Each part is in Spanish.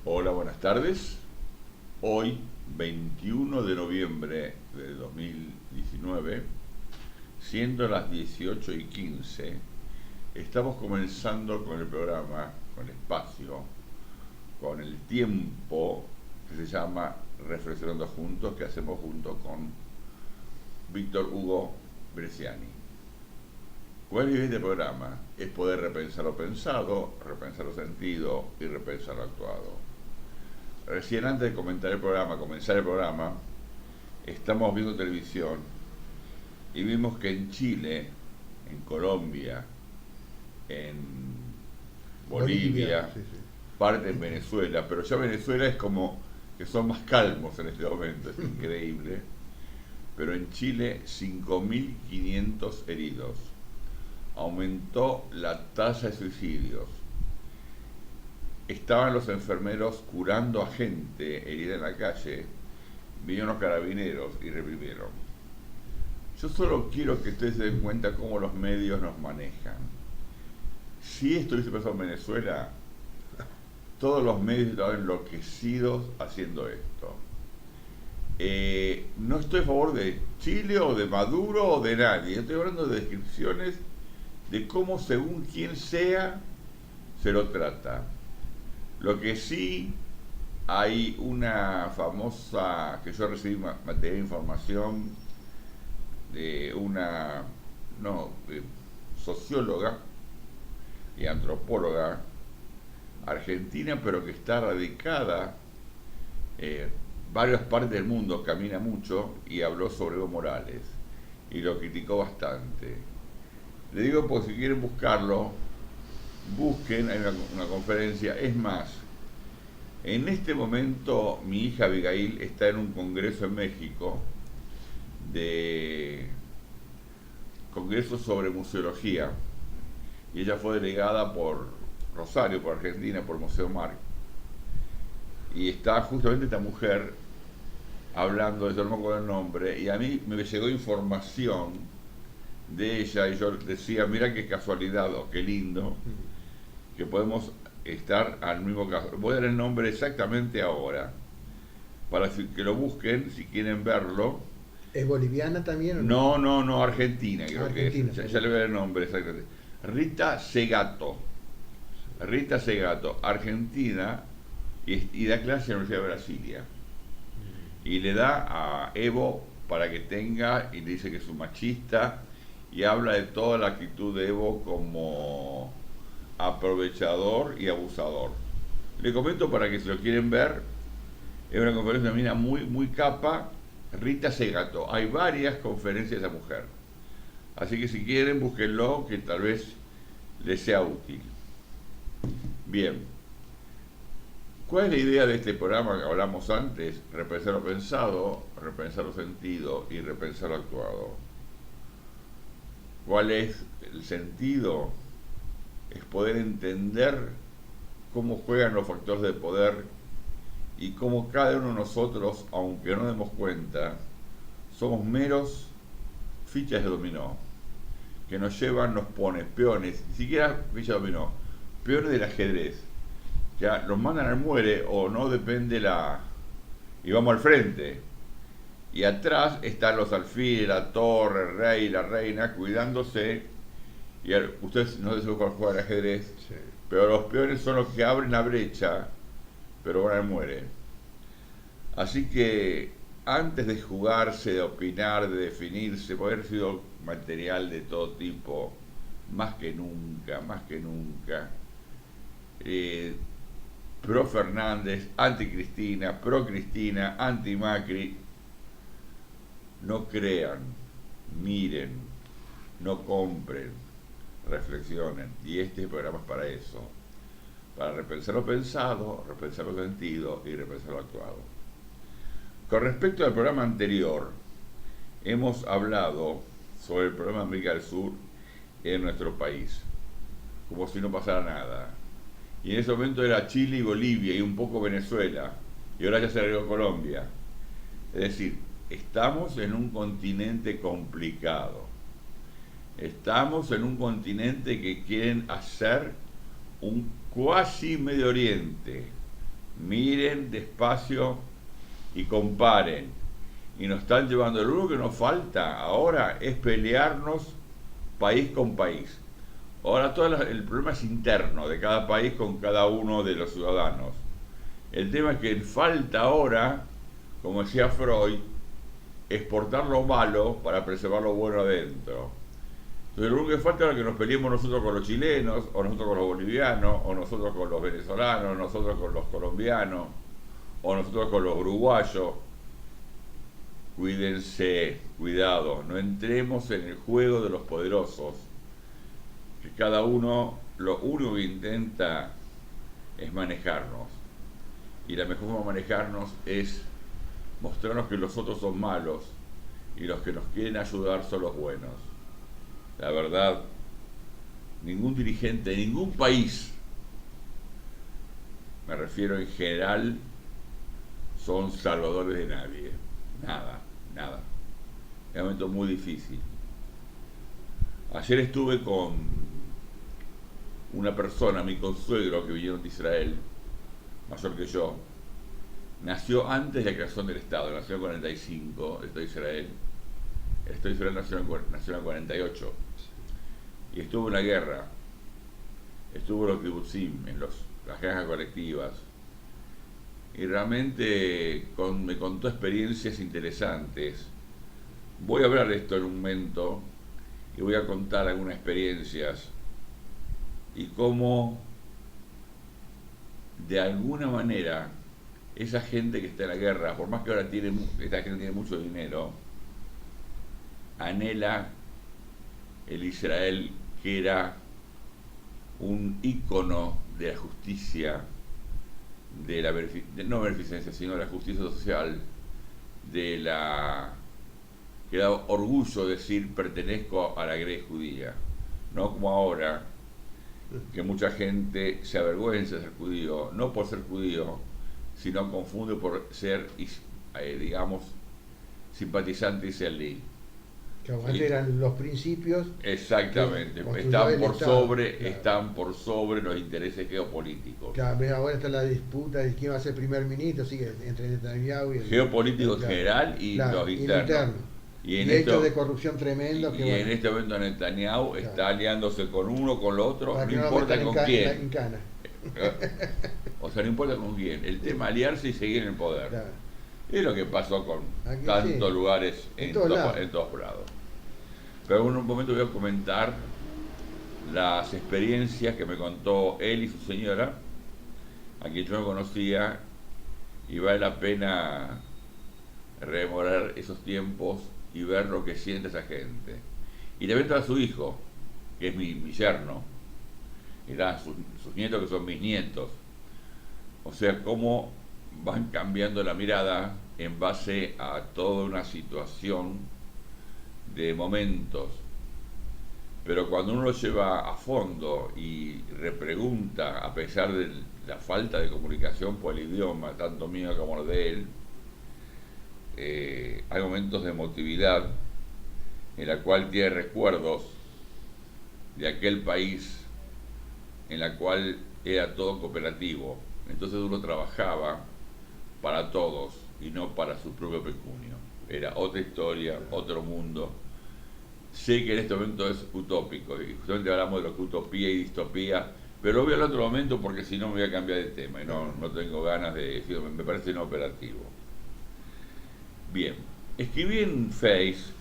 Hola, buenas tardes. Hoy, 21 de noviembre de 2019, siendo las 18:15, estamos comenzando con el programa, con el espacio, con el tiempo que se llama Reflexionando Juntos, que hacemos junto con Víctor Hugo Bresciani. ¿Cuál es este programa? Es poder repensar lo pensado, repensar lo sentido y repensar lo actuado. Recién antes de comenzar el programa, estamos viendo televisión y vimos que en Chile, en Colombia, en Bolivia, Bolivia, sí, sí. parte en Venezuela, pero ya Venezuela es como que son más calmos en este momento, es increíble. Pero en Chile, 5.500 heridos. Aumentó la tasa de suicidios. Estaban los enfermeros curando a gente herida en la calle, vinieron los carabineros y reprimieron. Yo solo quiero que ustedes se den cuenta cómo los medios nos manejan. Si esto hubiese pasado en Venezuela, todos los medios estaban enloquecidos haciendo esto. No estoy a favor de Chile o de Maduro o de nadie. Estoy hablando de descripciones de cómo según quien sea se lo trata. Lo que sí hay una famosa, que yo recibí materia de información de una socióloga y antropóloga argentina, pero que está radicada en varias partes del mundo, camina mucho y habló sobre Evo Morales y lo criticó bastante. Le digo, pues si quieren buscarlo, busquen, hay una conferencia. Es más, en este momento mi hija Abigail está en un congreso en México, de congreso sobre museología, y ella fue delegada por Rosario, por Argentina, por Museo Mar, y está justamente esta mujer hablando de, yo no me acuerdo el nombre, y a mí me llegó información de ella y yo decía, mira qué casualidad o qué lindo que podemos estar al mismo caso. Voy a dar el nombre exactamente ahora, para que lo busquen si quieren verlo. ¿Es boliviana también o no? No, no, no, Argentina creo que Argentina, es. Ya, perdón. le voy a dar el nombre exactamente. Rita Segato. Rita Segato, Argentina, y da clase en la Universidad de Brasilia. Y le da a Evo para que tenga, y le dice que es un machista, y habla de toda la actitud de Evo como aprovechador y abusador. Le comento para que si lo quieren ver, es una conferencia de una mina muy, muy capa, Rita Segato. Hay varias conferencias de esa mujer. Así que si quieren, búsquenlo, que tal vez les sea útil. Bien. ¿Cuál es la idea de este programa que hablamos antes? Repensar lo pensado, repensar lo sentido y repensar lo actuado. ¿Cuál es el sentido? Es poder entender cómo juegan los factores de poder y cómo cada uno de nosotros, aunque no demos cuenta, somos meros fichas de dominó, que nos llevan, nos ponen peones, ni siquiera fichas de dominó, peones del ajedrez. Ya los mandan al muere o no depende la... y vamos al frente. Y atrás están los alfiles, la torre, el rey, la reina, cuidándose. Y ustedes no sé si jugar al ajedrez, Sí. pero los peones son los que abren la brecha, pero van al muere. Así que antes de jugarse, de opinar, de definirse, puede haber sido material de todo tipo, más que nunca, más que nunca. Pro Fernández, anti Cristina, pro Cristina, anti Macri. No crean, miren, no compren, reflexionen. Y este programa es para eso, para repensar lo pensado, repensar lo sentido y repensar lo actuado. Con respecto al programa anterior, hemos hablado sobre el problema de América del Sur en nuestro país, como si no pasara nada. Y en ese momento era Chile y Bolivia y un poco Venezuela, y ahora ya se agregó Colombia. Es decir, estamos en un continente complicado. Estamos en un continente que quieren hacer un cuasi Medio Oriente, miren despacio y comparen. Y nos están llevando, lo único que nos falta ahora es pelearnos país con país. Ahora el problema es interno de cada país con cada uno de los ciudadanos. El tema es que falta ahora, como decía Freud, exportar lo malo para preservar lo bueno adentro. Entonces lo único que falta es que nos peleemos nosotros con los chilenos, o nosotros con los bolivianos, o nosotros con los venezolanos, o nosotros con los colombianos, o nosotros con los uruguayos. Cuídense, cuidado, no entremos en el juego de los poderosos, que cada uno lo único que intenta es manejarnos. Y la mejor forma de manejarnos es mostrarnos que los otros son malos y los que nos quieren ayudar son los buenos. La verdad, ningún dirigente de ningún país, me refiero en general, son salvadores de nadie. Nada. Es un momento muy difícil. Ayer estuve con una persona, mi consuegro, que vinieron de Israel, mayor que yo. Nació antes de la creación del Estado, nació en el 45, el Estado de Israel. El Estado de Israel nació en el 48. Y estuvo en la guerra. Estuvo en los kibutzim, en las granjas colectivas. Y realmente me contó experiencias interesantes. Voy a hablar de esto en un momento y voy a contar algunas experiencias y cómo de alguna manera esa gente que está en la guerra, por más que ahora esta gente tiene mucho dinero, anhela el Israel que era un ícono de la justicia, de la no beneficencia, sino la justicia social, que da orgullo decir pertenezco a la grey judía, no como ahora que mucha gente se avergüenza de ser judío, no por ser judío, sino confunde por ser, digamos, simpatizante israelí. Que antes eran los principios. Exactamente, están por sobre los intereses geopolíticos. Claro, ahora está la disputa de quién va a ser primer ministro, sigue entre Netanyahu y el geopolítico en general y los internos. Y hechos de corrupción tremendo. En este momento Netanyahu está aliándose con uno, con el otro, no importa con quién. O sea, no importa con quién. El tema es aliarse y seguir en el poder. Claro. Es lo que pasó con tantos lugares en todos lados. Pero en un momento voy a comentar las experiencias que me contó él y su señora, a quien yo no conocía, y vale la pena rememorar esos tiempos y ver lo que siente esa gente. Y también está su hijo, que es mi yerno, y están sus nietos, que son mis nietos. O sea, cómo van cambiando la mirada en base a toda una situación de momentos. Pero cuando uno lo lleva a fondo y repregunta, a pesar de la falta de comunicación por el idioma, tanto mío como el de él, hay momentos de emotividad en la cual tiene recuerdos de aquel país en la cual era todo cooperativo. Entonces uno trabajaba para todos y no para su propio pecunio. Era otra historia, otro mundo. Sé que en este momento es utópico y justamente hablamos de lo que utopía y distopía, pero lo voy a hablar en otro momento porque si no me voy a cambiar de tema y no tengo ganas de decir, me parece inoperativo. Bien, escribí en Face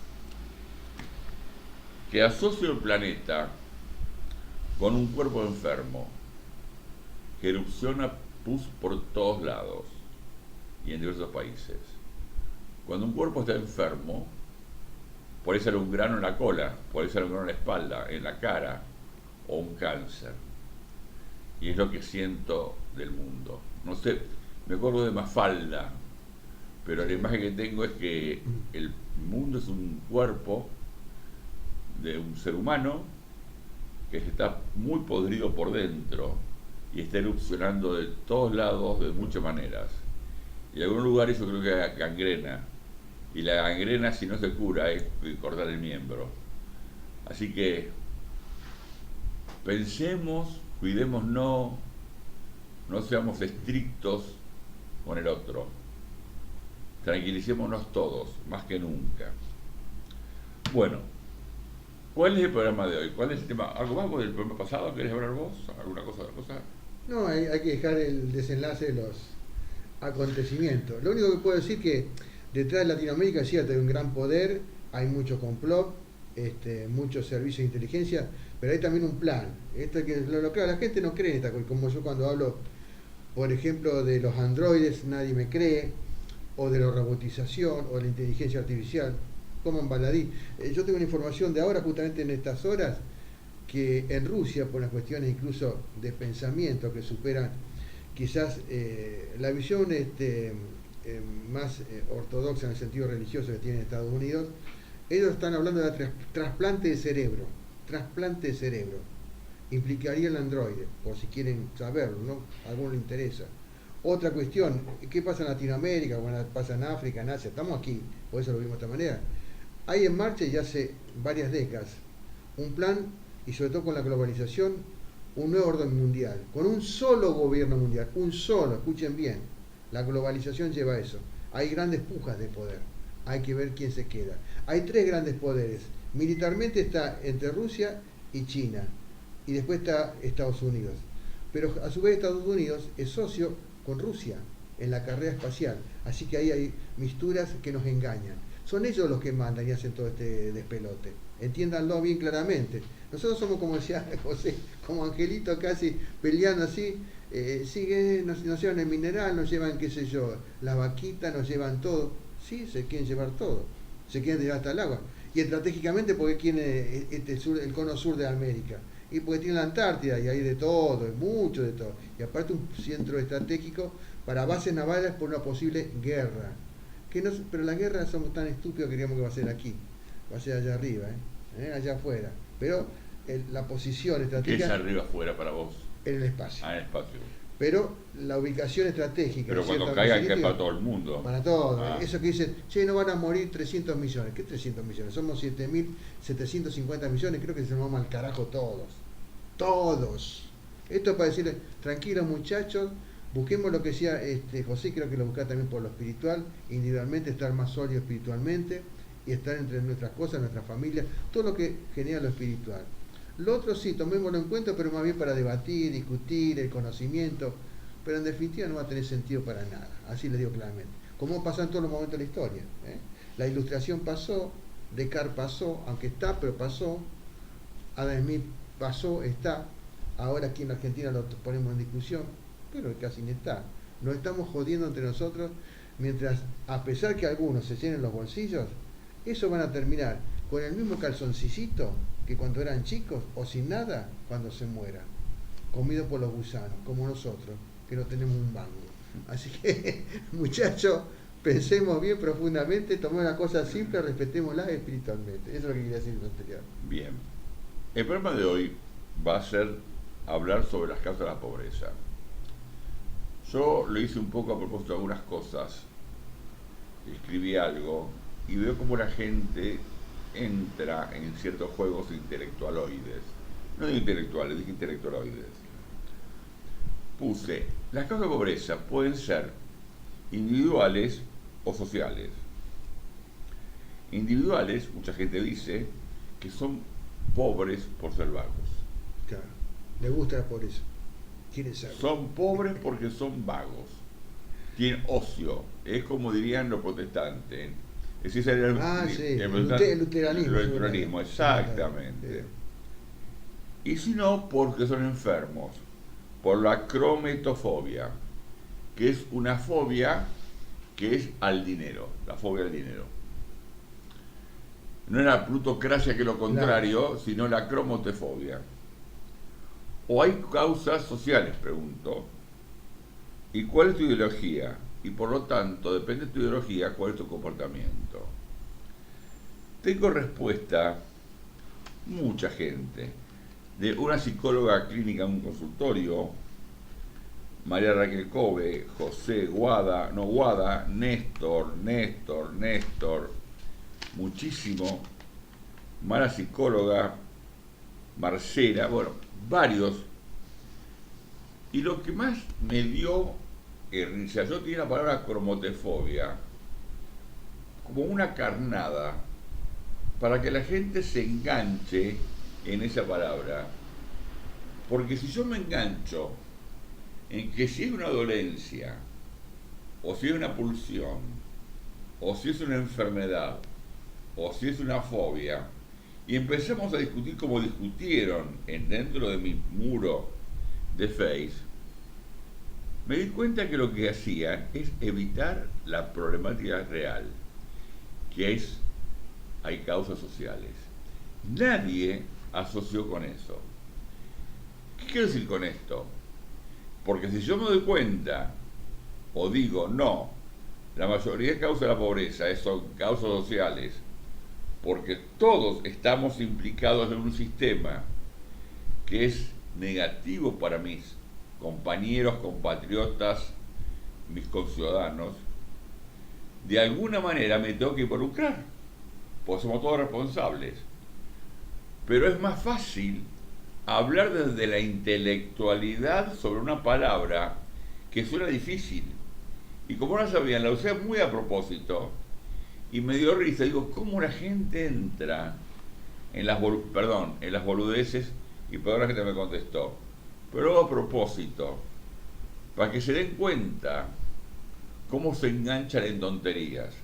que asocio el planeta con un cuerpo enfermo que erupciona pus por todos lados y en diversos países. Cuando un cuerpo está enfermo, puede ser un grano en la cola, puede ser un grano en la espalda, en la cara o un cáncer. Y es lo que siento del mundo. No sé, me acuerdo de Mafalda, pero la imagen que tengo es que el mundo es un cuerpo de un ser humano que está muy podrido por dentro y está erupcionando de todos lados, de muchas maneras. Y en algunos lugares yo creo que hay gangrena. Y la gangrena, si no se cura, es cortar el miembro. Así que pensemos, cuidémonos, no seamos estrictos con el otro. Tranquilicémonos todos, más que nunca. Bueno, ¿cuál es el programa de hoy? ¿Cuál es el tema? ¿Algo más del programa pasado? ¿Querés hablar vos? ¿Alguna cosa? No, hay que dejar el desenlace de los acontecimientos. Lo único que puedo decir que detrás de Latinoamérica es cierto, hay un gran poder, hay mucho complot, muchos servicios de inteligencia, pero hay también un plan. Claro, la gente no cree en esta cosa, como yo cuando hablo, por ejemplo, de los androides, nadie me cree, o de la robotización, o de la inteligencia artificial, como en Baladí. Yo tengo una información de ahora, justamente en estas horas, que en Rusia, por las cuestiones incluso de pensamiento que superan quizás la visión más ortodoxa en el sentido religioso que tiene Estados Unidos, ellos están hablando de trasplante de cerebro. Trasplante de cerebro. Implicaría el androide, por si quieren saberlo, ¿no? A alguno le interesa. Otra cuestión, ¿qué pasa en Latinoamérica? Bueno, pasa en África, en Asia, estamos aquí, por eso lo vimos de esta manera. Hay en marcha ya hace varias décadas un plan, y sobre todo con la globalización, un nuevo orden mundial, con un solo gobierno mundial, un solo, escuchen bien, la globalización lleva a eso. Hay grandes pujas de poder, hay que ver quién se queda. Hay tres grandes poderes, militarmente está entre Rusia y China, y después está Estados Unidos. Pero a su vez Estados Unidos es socio con Rusia en la carrera espacial, así que ahí hay misturas que nos engañan. Son ellos los que mandan y hacen todo este despelote. Entiéndanlo bien claramente. Nosotros somos, como decía José, como angelitos casi peleando así. Nos llevan el mineral, nos llevan, qué sé yo, la vaquita, nos llevan todo. Sí, se quieren llevar todo. Se quieren llevar hasta el agua. Y estratégicamente porque quieren el cono sur de América. Y porque tiene la Antártida y hay de todo, mucho de todo. Y aparte un centro estratégico para bases navales por una posible guerra. Pero la guerra somos tan estúpidos que creemos que va a ser aquí, va a ser allá arriba, allá afuera. Pero la posición estratégica... ¿Qué es arriba afuera para vos? En el espacio. En el espacio. Pero la ubicación estratégica... Pero cuando caigan, que es para todo el mundo. Para todo. Eso que dicen, che, no van a morir 300 millones. ¿Qué 300 millones? Somos 7.750 millones, creo que se nos vamos al carajo todos. Todos. Esto es para decirles, tranquilos muchachos, busquemos lo que decía José, creo que lo buscaba también por lo espiritual, individualmente estar más sólido espiritualmente y estar entre nuestras cosas, nuestras familias, todo lo que genera lo espiritual. Lo otro sí, tomémoslo en cuenta, pero más bien para debatir, discutir, el conocimiento, pero en definitiva no va a tener sentido para nada, así le digo claramente. Como pasó en todos los momentos de la historia. La Ilustración pasó, Descartes pasó, aunque está, pero pasó, Adam Smith pasó, está, ahora aquí en Argentina lo ponemos en discusión, pero casi ni está. Nos estamos jodiendo entre nosotros, mientras, a pesar que algunos se llenen los bolsillos, eso van a terminar con el mismo calzoncillito que cuando eran chicos, o sin nada cuando se mueran, comido por los gusanos, como nosotros, que no tenemos un mango. Así que, muchachos, pensemos bien profundamente, tomemos una cosa simple, respetémosla espiritualmente. Eso es lo que quería decir en lo anterior. Bien. El programa de hoy va a ser hablar sobre las causas de la pobreza. Yo lo hice un poco a propósito de algunas cosas, escribí algo y veo como la gente entra en ciertos juegos intelectualoides. No digo intelectuales, dije intelectualoides. Puse, las causas de pobreza pueden ser individuales o sociales. Individuales, mucha gente dice que son pobres por ser vagos. Claro, le gusta la pobreza. Son pobres porque son vagos, tienen ocio, es como dirían los protestantes. Ese es el luteranismo. El luteranismo, exactamente. Y si no, porque son enfermos, por la crometofobia, que es una fobia que es al dinero, la fobia al dinero. No es la plutocracia que es lo contrario, claro, sino la crometofobia. ¿O hay causas sociales? Pregunto. ¿Y cuál es tu ideología? Y por lo tanto, depende de tu ideología, cuál es tu comportamiento. Tengo respuesta, mucha gente, de una psicóloga clínica en un consultorio, María Raquel Cove, José Guada, Néstor, muchísimo, Mara psicóloga, Marcela, bueno, varios. Y lo que más me dio risa. Yo tenía la palabra cromotefobia como una carnada para que la gente se enganche en esa palabra. Porque si yo me engancho en que si es una dolencia, o si es una pulsión, o si es una enfermedad, o si es una fobia, y empezamos a discutir como discutieron dentro de mi muro de Face, me di cuenta que lo que hacían es evitar la problemática real, que es, hay causas sociales. Nadie asoció con eso. ¿Qué quiero decir con esto? Porque si yo me doy cuenta, o digo, no, la mayoría de causas de la pobreza son causas sociales, porque todos estamos implicados en un sistema que es negativo para mis compañeros, compatriotas, mis conciudadanos, de alguna manera me tengo que involucrar, pues somos todos responsables. Pero es más fácil hablar desde la intelectualidad sobre una palabra que suena difícil. Y como no sabían, la usé muy a propósito y me dio risa. Digo, ¿cómo la gente entra en las boludeces? Y perdón, la gente me contestó. Pero luego a propósito, para que se den cuenta cómo se enganchan en tonterías.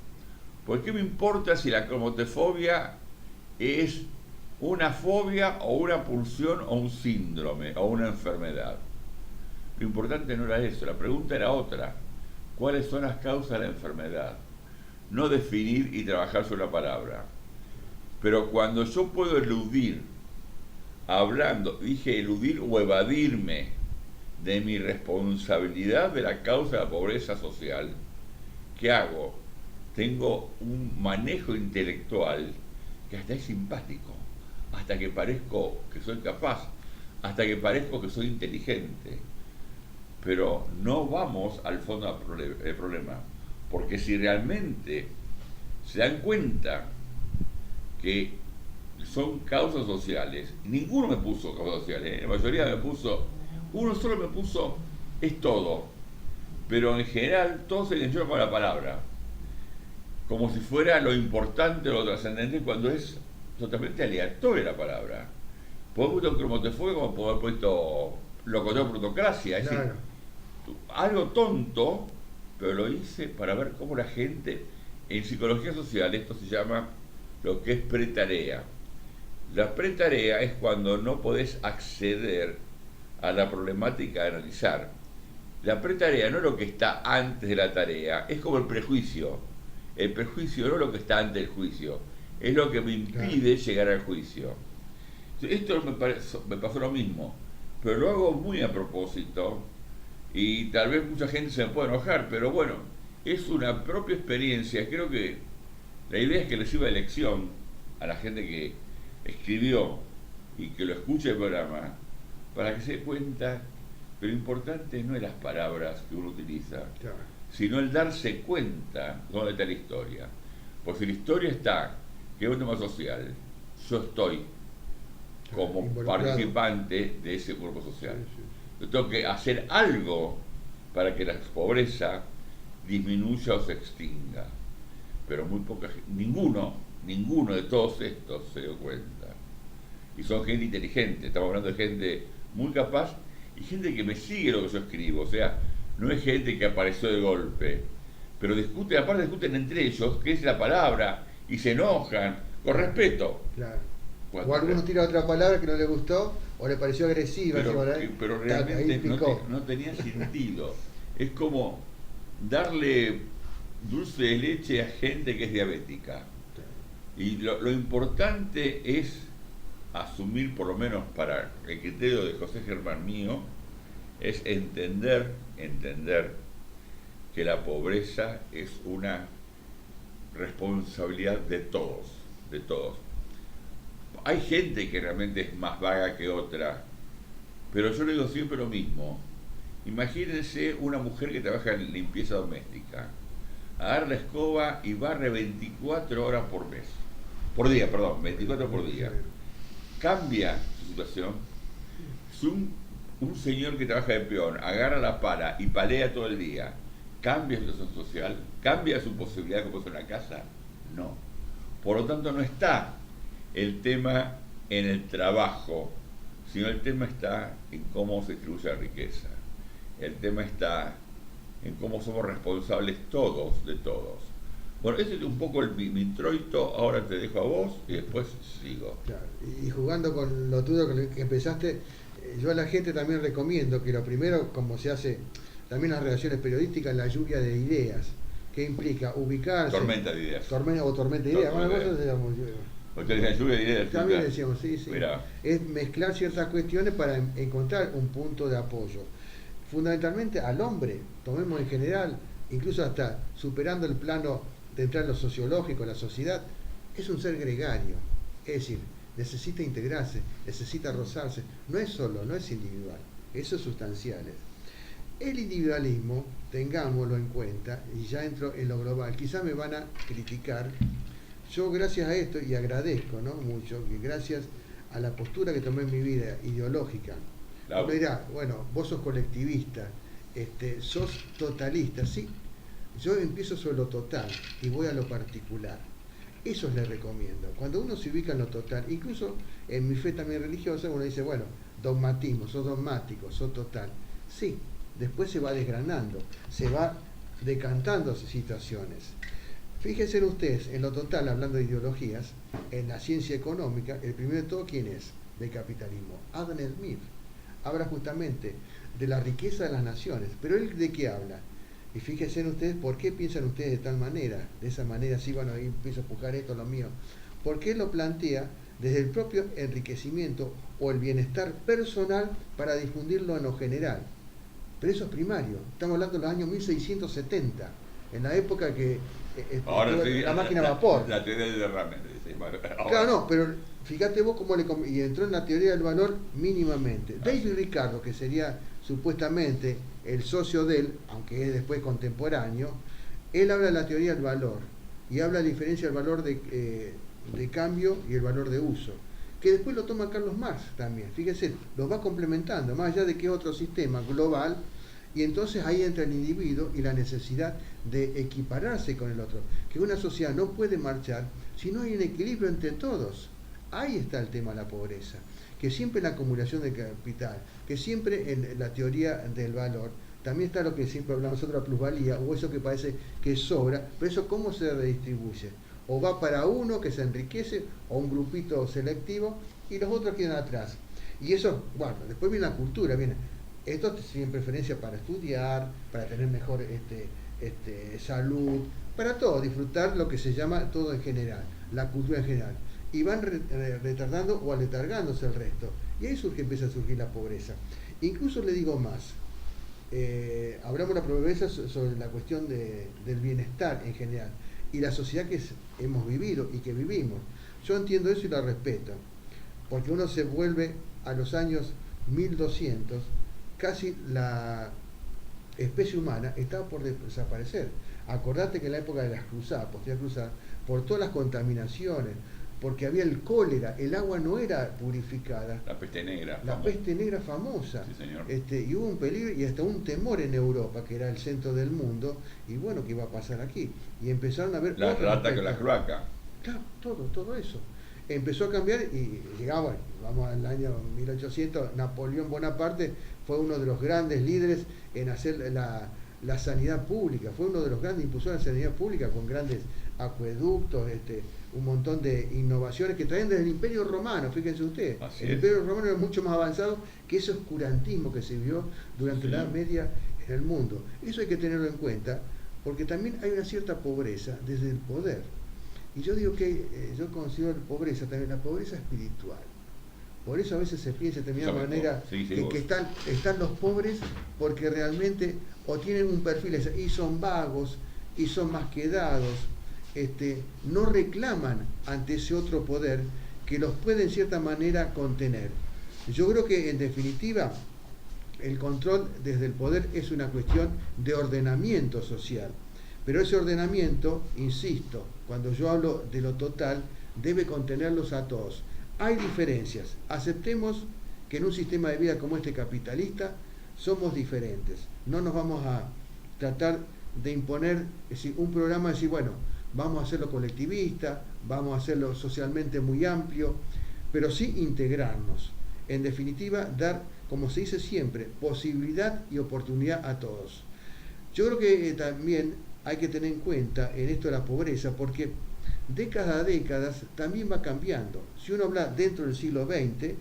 ¿Por qué me importa si la cromotefobia es una fobia o una pulsión o un síndrome o una enfermedad? Lo importante no era eso, la pregunta era otra. ¿Cuáles son las causas de la enfermedad? No definir y trabajar sobre la palabra. Pero cuando yo puedo eludir, hablando, dije eludir o evadirme de mi responsabilidad de la causa de la pobreza social, ¿qué hago? Tengo un manejo intelectual que hasta es simpático, hasta que parezco que soy capaz, hasta que parezco que soy inteligente. Pero no vamos al fondo del problema, porque si realmente se dan cuenta que son causas sociales, ninguno me puso causas sociales, la mayoría me puso, uno solo me puso es todo, pero en general todos se engancharon con la palabra, como si fuera lo importante o lo trascendente, cuando es totalmente aleatoria la palabra. Puedo haber puesto cromotefobia como puedo haber puesto locutor plutocracia, es decir, algo tonto, pero lo hice para ver cómo la gente, en psicología social esto se llama lo que es pretarea. La pretarea es cuando no podés acceder a la problemática de analizar. La pretarea no es lo que está antes de la tarea, es como el prejuicio. El prejuicio no es lo que está antes del juicio, es lo que me impide llegar al juicio. Esto me pasó lo mismo, pero lo hago muy a propósito y tal vez mucha gente se me puede enojar, pero bueno, es una propia experiencia. Creo que la idea es que le sirva de lección a la gente que escribió y que lo escuche el programa, para que se dé cuenta que lo importante no es las palabras que uno utiliza, sino el darse cuenta dónde está la historia. Pues si la historia está, que es un tema social, yo estoy como participante de ese grupo social. Yo tengo que hacer algo para que la pobreza disminuya o se extinga. Pero muy poca gente, ninguno de todos estos se dio cuenta. Y son gente inteligente, estamos hablando de gente muy capaz y gente que me sigue lo que yo escribo. O sea, no es gente que apareció de golpe, pero aparte discuten entre ellos qué es la palabra y se enojan con respeto. Claro. O alguno tira otra palabra que no le gustó o le pareció agresiva. Pero realmente no tenía sentido. Es como darle dulce de leche a gente que es diabética. Y lo importante es asumir, por lo menos para el criterio de José Germán mío, es entender que la pobreza es una responsabilidad de todos. Hay gente que realmente es más vaga que otra, pero yo le digo siempre lo mismo. Imagínense una mujer que trabaja en limpieza doméstica, agarra la escoba y barre 24 horas por día, 24 por día. Cambia su situación. Si un un señor que trabaja de peón agarra la pala y palea todo el día, ¿cambia su situación social? ¿Cambia su posibilidad de comprarse una casa? No. Por lo tanto, no está el tema en el trabajo, sino el tema está en cómo se distribuye la riqueza. El tema está en cómo somos responsables todos de todos. Bueno, ese es un poco mi introito, ahora te dejo a vos y después sigo. Claro. Y jugando con lo tuyo que empezaste, yo a la gente también recomiendo que lo primero, como se hace también en las relaciones periodísticas, la lluvia de ideas, que implica ubicarse. Tormenta de ideas. Tormenta de ideas. Bueno, nosotros decíamos, ustedes decían lluvia de ideas. también decíamos, sí. Mirá. Es mezclar ciertas cuestiones para encontrar un punto de apoyo. Fundamentalmente al hombre, tomemos en general, incluso hasta superando el plano de entrar en lo sociológico, la sociedad, es un ser gregario. Es decir, necesita integrarse, necesita rozarse. No es solo, no es individual. Eso es sustancial. El individualismo, tengámoslo en cuenta, y ya entro en lo global, quizás me van a criticar. Yo gracias a esto, y agradezco, ¿no?, mucho, que gracias a la postura que tomé en mi vida ideológica, uno dirá, bueno, vos sos colectivista, sos totalista, sí, yo empiezo sobre lo total y voy a lo particular. Eso les recomiendo. Cuando uno se ubica en lo total, incluso en mi fe también religiosa, uno dice, bueno, dogmatismo, sos dogmático, sos total. Sí, después se va desgranando, se va decantando situaciones. Fíjense ustedes, en lo total, hablando de ideologías, en la ciencia económica, el primero de todo, ¿quién es? Del capitalismo. Adam Smith. Habla justamente de la riqueza de las naciones. ¿Pero él de qué habla? Y fíjense ustedes, ¿por qué piensan ustedes de tal manera? De esa manera, sí, bueno, ahí empiezo a empujar esto, lo mío. Porque él lo plantea desde el propio enriquecimiento o el bienestar personal para difundirlo en lo general. Pero eso es primario. Estamos hablando de los años 1670, en la época que ahora sí, la máquina a vapor. La teoría del derrame. Claro, no, pero fíjate vos cómo y entró en la teoría del valor mínimamente. David Ricardo, que sería supuestamente el socio de él, aunque es después contemporáneo, él habla de la teoría del valor y habla de la diferencia del valor de cambio y el valor de uso, que después lo toma Carlos Marx también. Fíjense, los va complementando, más allá de que es otro sistema global, y entonces ahí entra el individuo y la necesidad de equipararse con el otro, que una sociedad no puede marchar si no hay un equilibrio entre todos. Ahí está el tema de la pobreza, que siempre en la acumulación de capital, que siempre en la teoría del valor, también está lo que siempre hablamos nosotros, la plusvalía, o eso que parece que sobra, pero eso cómo se redistribuye. O va para uno que se enriquece, o un grupito selectivo, y los otros quedan atrás. Y eso, bueno, después viene la cultura, viene. Esto tiene preferencia para estudiar, para tener mejor salud, para todo, disfrutar lo que se llama todo en general, la cultura en general. Y van retardando o aletargándose el resto. Y ahí empieza a surgir la pobreza. Incluso le digo más, hablamos de la pobreza sobre la cuestión del bienestar en general y la sociedad que hemos vivido y que vivimos. Yo entiendo eso y la respeto, porque uno se vuelve a los años 1200, casi la especie humana estaba por desaparecer. Acordate que en la época de las cruzadas, posterior cruzadas, por todas las contaminaciones, porque había el cólera, el agua no era purificada. La peste negra. La peste negra famosa. Sí, señor. Y hubo un peligro y hasta un temor en Europa, que era el centro del mundo, y bueno, ¿qué iba a pasar aquí? Y empezaron a ver... La rata con la cloaca. Claro, todo eso. Empezó a cambiar y llegaba, vamos al año 1800, Napoleón Bonaparte fue uno de los grandes líderes en hacer la sanidad pública, fue uno de los grandes impulsores de la sanidad pública con grandes acueductos, un montón de innovaciones que traen desde el Imperio Romano, fíjense ustedes. El Imperio Romano era mucho más avanzado que ese oscurantismo que se vio durante la Edad Media en el mundo. Eso hay que tenerlo en cuenta, porque también hay una cierta pobreza desde el poder. Y yo digo que yo considero pobreza también la pobreza espiritual. Por eso a veces se piensa de determinada manera que están los pobres porque realmente o tienen un perfil y son vagos y son más quedados, no reclaman ante ese otro poder que los puede en cierta manera contener. Yo creo que en definitiva el control desde el poder es una cuestión de ordenamiento social. Pero ese ordenamiento, insisto, cuando yo hablo de lo total, debe contenerlos a todos. Hay diferencias. Aceptemos que en un sistema de vida como este capitalista somos diferentes. No nos vamos a tratar de imponer, es decir, un programa, de decir, bueno, vamos a hacerlo colectivista, vamos a hacerlo socialmente muy amplio, pero sí integrarnos. En definitiva, dar, como se dice siempre, posibilidad y oportunidad a todos. Yo creo que también hay que tener en cuenta en esto de la pobreza, porque décadas a décadas también va cambiando. Si uno habla dentro del siglo XX,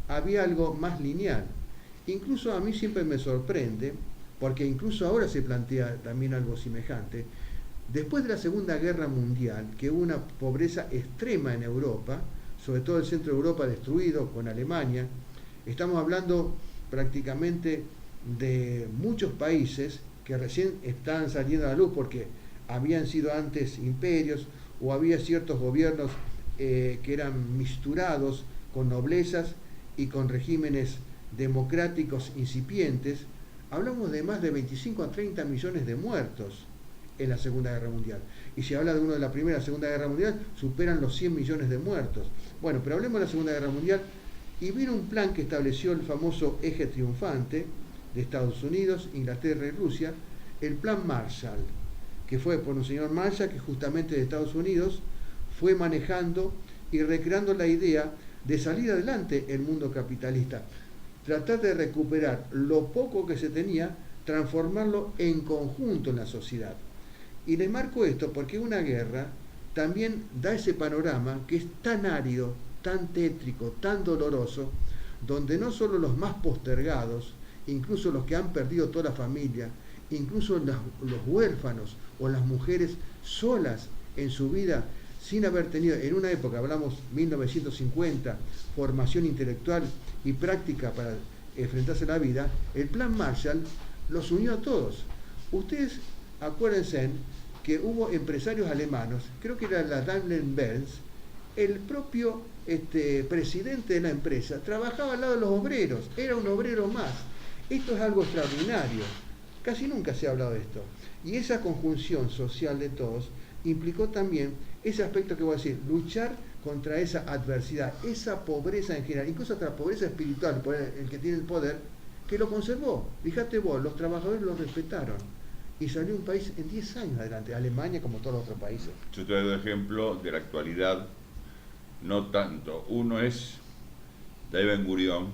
había algo más lineal. Incluso a mí siempre me sorprende, porque incluso ahora se plantea también algo semejante. Después de la Segunda Guerra Mundial, que hubo una pobreza extrema en Europa, sobre todo el centro de Europa destruido con Alemania, estamos hablando prácticamente de muchos países que recién estaban saliendo a la luz porque habían sido antes imperios o había ciertos gobiernos que eran mixturados con noblezas y con regímenes democráticos incipientes. Hablamos de más de 25 a 30 millones de muertos en la Segunda Guerra Mundial. Y si habla de uno de la Primera y Segunda Guerra Mundial, superan los 100 millones de muertos. Bueno, pero hablemos de la Segunda Guerra Mundial. Y vino un plan que estableció el famoso eje triunfante de Estados Unidos, Inglaterra y Rusia, el Plan Marshall, que fue por un señor Marshall que justamente de Estados Unidos fue manejando y recreando la idea de salir adelante el mundo capitalista, tratar de recuperar lo poco que se tenía, transformarlo en conjunto en la sociedad. Y le marco esto porque una guerra también da ese panorama que es tan árido, tan tétrico, tan doloroso, donde no solo los más postergados, incluso los que han perdido toda la familia, incluso los huérfanos o las mujeres solas en su vida, sin haber tenido, en una época, hablamos 1950, formación intelectual y práctica para enfrentarse a la vida, el Plan Marshall los unió a todos. Ustedes acuérdense que hubo empresarios alemanes, creo que era la Daimler-Benz, el propio presidente de la empresa trabajaba al lado de los obreros, era un obrero más. Esto es algo extraordinario, casi nunca se ha hablado de esto. Y esa conjunción social de todos implicó también ese aspecto que voy a decir, luchar contra esa adversidad, esa pobreza en general, incluso hasta la pobreza espiritual, el que tiene el poder, que lo conservó. Fíjate vos, los trabajadores lo respetaron. Y salió un país en 10 años adelante, Alemania como todos los otros países. Yo te doy ejemplo de la actualidad, no tanto. Uno es David Ben-Gurión,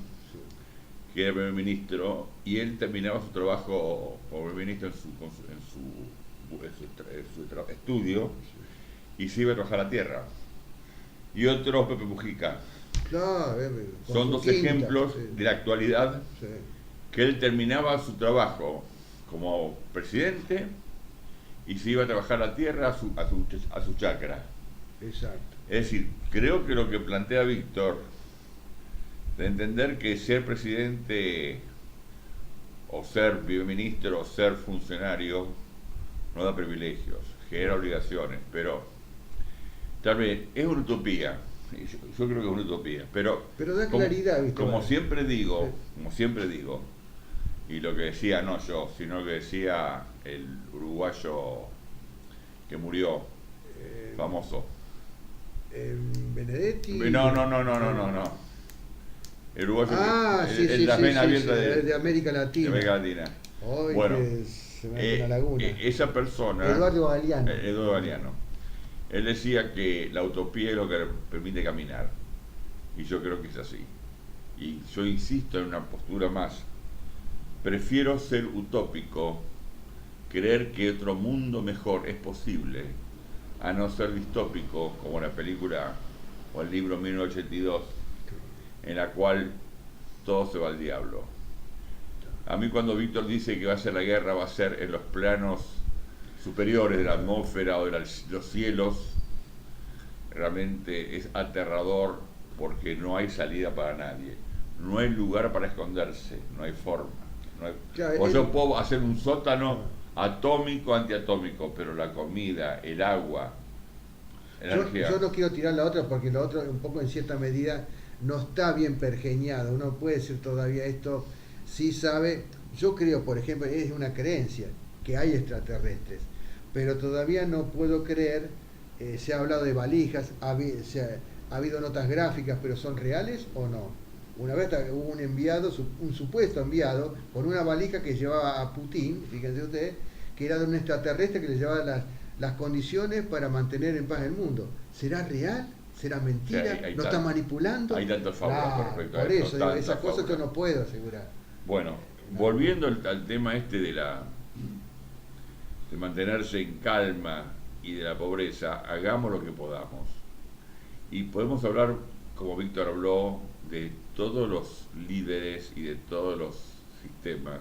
que era primer ministro, y él terminaba su trabajo como primer ministro en su estudio, y se iba a trabajar a la tierra. Y otro, Pepe Mujica. Claro, son dos ejemplos de la actualidad, que él terminaba su trabajo como presidente y se iba a trabajar la tierra a su chacra. Exacto. Es decir, creo que lo que plantea Víctor, de entender que ser presidente o ser primer ministro o ser funcionario no da privilegios, genera obligaciones, pero tal vez es una utopía. Yo creo que es una utopía, pero da claridad, como siempre digo, y lo que decía no yo, sino que decía el uruguayo que murió, famoso. Benedetti. No. El uruguayo la vena abierta de América Latina. De América Latina. Hoy bueno, se me la laguna. Esa persona, Eduardo Galeano, él decía que la utopía es lo que permite caminar, y yo creo que es así. Y yo insisto en una postura más. Prefiero ser utópico, creer que otro mundo mejor es posible, a no ser distópico, como la película o el libro 1982, en la cual todo se va al diablo. A mí cuando Víctor dice que va a ser la guerra, va a ser en los planos superiores de la atmósfera o de los cielos, realmente es aterrador, porque no hay salida para nadie, no hay lugar para esconderse, no hay forma. Yo puedo hacer un sótano atómico, antiatómico, pero la comida, el agua, energía. Yo no quiero tirar la otra porque la otra un poco en cierta medida no está bien pergeñado. Uno puede decir todavía esto, sí sabe. Yo creo, por ejemplo, es una creencia que hay extraterrestres, pero todavía no puedo creer. Se ha hablado de valijas, ha habido notas gráficas, pero ¿son reales o no? Una vez hubo un enviado, un supuesto enviado, con una valija que llevaba a Putin, fíjense ustedes, que era de un extraterrestre que le llevaba las condiciones para mantener en paz el mundo. ¿Será real? ¿Será mentira? Sí, ¿No está manipulando? Hay tantos fábulas con respecto a por esto. eso, digo, esas cosas fábulas. yo no puedo asegurar. Bueno, volviendo al tema este de mantenerse en calma y de la pobreza, hagamos lo que podamos. Y podemos hablar, como Víctor habló, de todos los líderes y de todos los sistemas,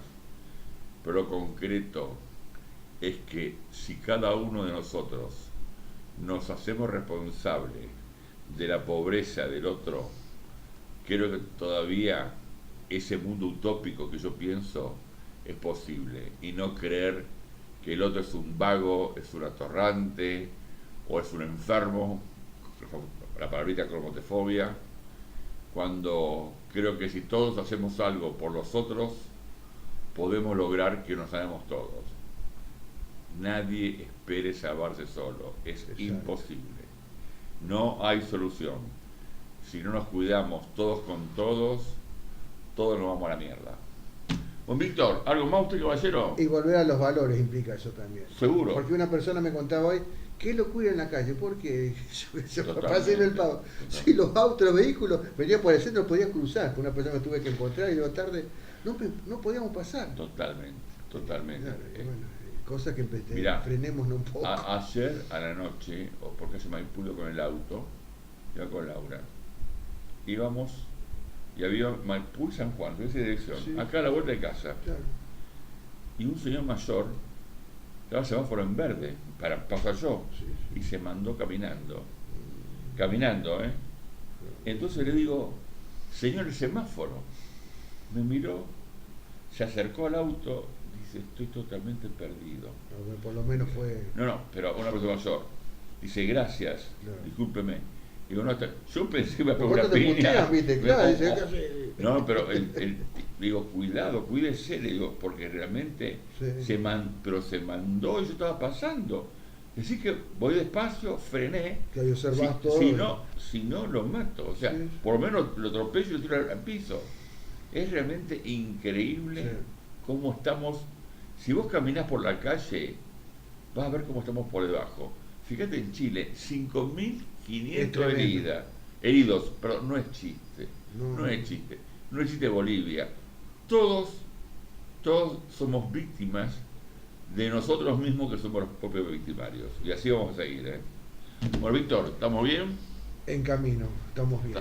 pero lo concreto es que si cada uno de nosotros nos hacemos responsables de la pobreza del otro, creo que todavía ese mundo utópico que yo pienso es posible, y no creer que el otro es un vago, es un atorrante o es un enfermo, la palabrita cromotefobia, cuando creo que si todos hacemos algo por los otros, podemos lograr que nos sanemos todos. Nadie espere salvarse solo, es imposible. No hay solución. Si no nos cuidamos todos con todos, todos nos vamos a la mierda. Bueno, Víctor, ¿algo más usted, caballero? Y volver a los valores implica eso también. Seguro. Porque una persona me contaba hoy, ¿qué locura en la calle? Porque yo pasé en el pago. Si los autos, los vehículos, venía por el centro, podía cruzar. Una persona me tuve que encontrar y luego tarde no podíamos pasar. Totalmente. Bueno, cosas que mirá, frenemos un poco. Ayer a la noche, porque se me impudo con el auto, iba con Laura, íbamos y había Maipú y San Juan, de esa dirección, sí, acá a la vuelta de casa. Claro. Y un señor mayor estaba semáforo en verde, pasar yo, sí. Y se mandó caminando, Entonces le digo, señor, el semáforo. Me miró, se acercó al auto, dice, estoy totalmente perdido. No, por lo menos fue... No, pero una persona mayor. Dice, gracias, claro, discúlpeme. Digo, no, yo pensé que iba a pegar una piña. Claro, no, pero digo, cuidado, cuídese, le digo, porque realmente sí, se mandó y yo estaba pasando. Así que voy despacio, frené. Que hay observas todo. Si no, lo mato. O sea, sí, por lo menos lo atropello y lo tiro al piso. Es realmente increíble, sí, cómo estamos. Si vos caminás por la calle, vas a ver cómo estamos por debajo. Fíjate, en Chile, 5.500 heridos, pero no es chiste, no es chiste Bolivia. Todos somos víctimas de nosotros mismos, que somos los propios victimarios, y así vamos a seguir. Bueno, Víctor, ¿estamos bien? En camino, estamos bien.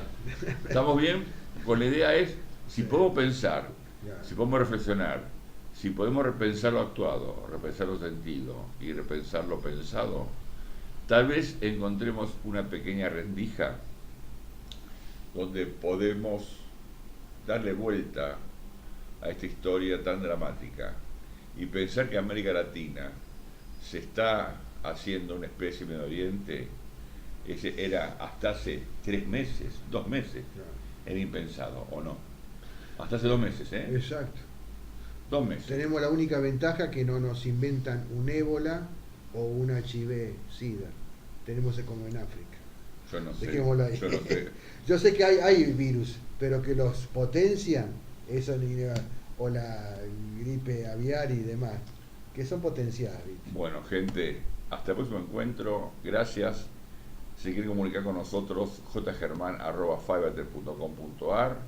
¿Estamos bien? Pues la idea es, si podemos pensar, si podemos reflexionar, si podemos repensar lo actuado, repensar lo sentido y repensar lo pensado, tal vez encontremos una pequeña rendija donde podemos darle vuelta a esta historia tan dramática y pensar que América Latina se está haciendo una especie de Medio Oriente. Ese era hasta hace 2 meses, era impensado, ¿o no? Hasta hace 2 meses, ¿eh? Exacto. 2 meses. Tenemos la única ventaja que no nos inventan un ébola o un HIV-Sida. Tenemos como en África. Yo no sé. Dejémoslo ahí. Yo no sé. Yo sé que hay virus, pero que los potencian, eso o la gripe aviar y demás, que son potenciadas, ¿viste? Bueno, gente, hasta el próximo encuentro. Gracias. Si quieren comunicar con nosotros, jgerman@fivertel.com.ar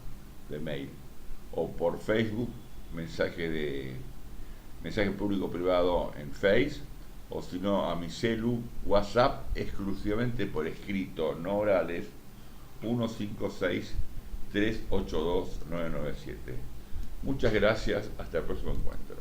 de mail, o por Facebook, mensaje público privado en Face, o si no a mi celu, WhatsApp, exclusivamente por escrito, no orales, 156-382-997. Muchas gracias, hasta el próximo encuentro.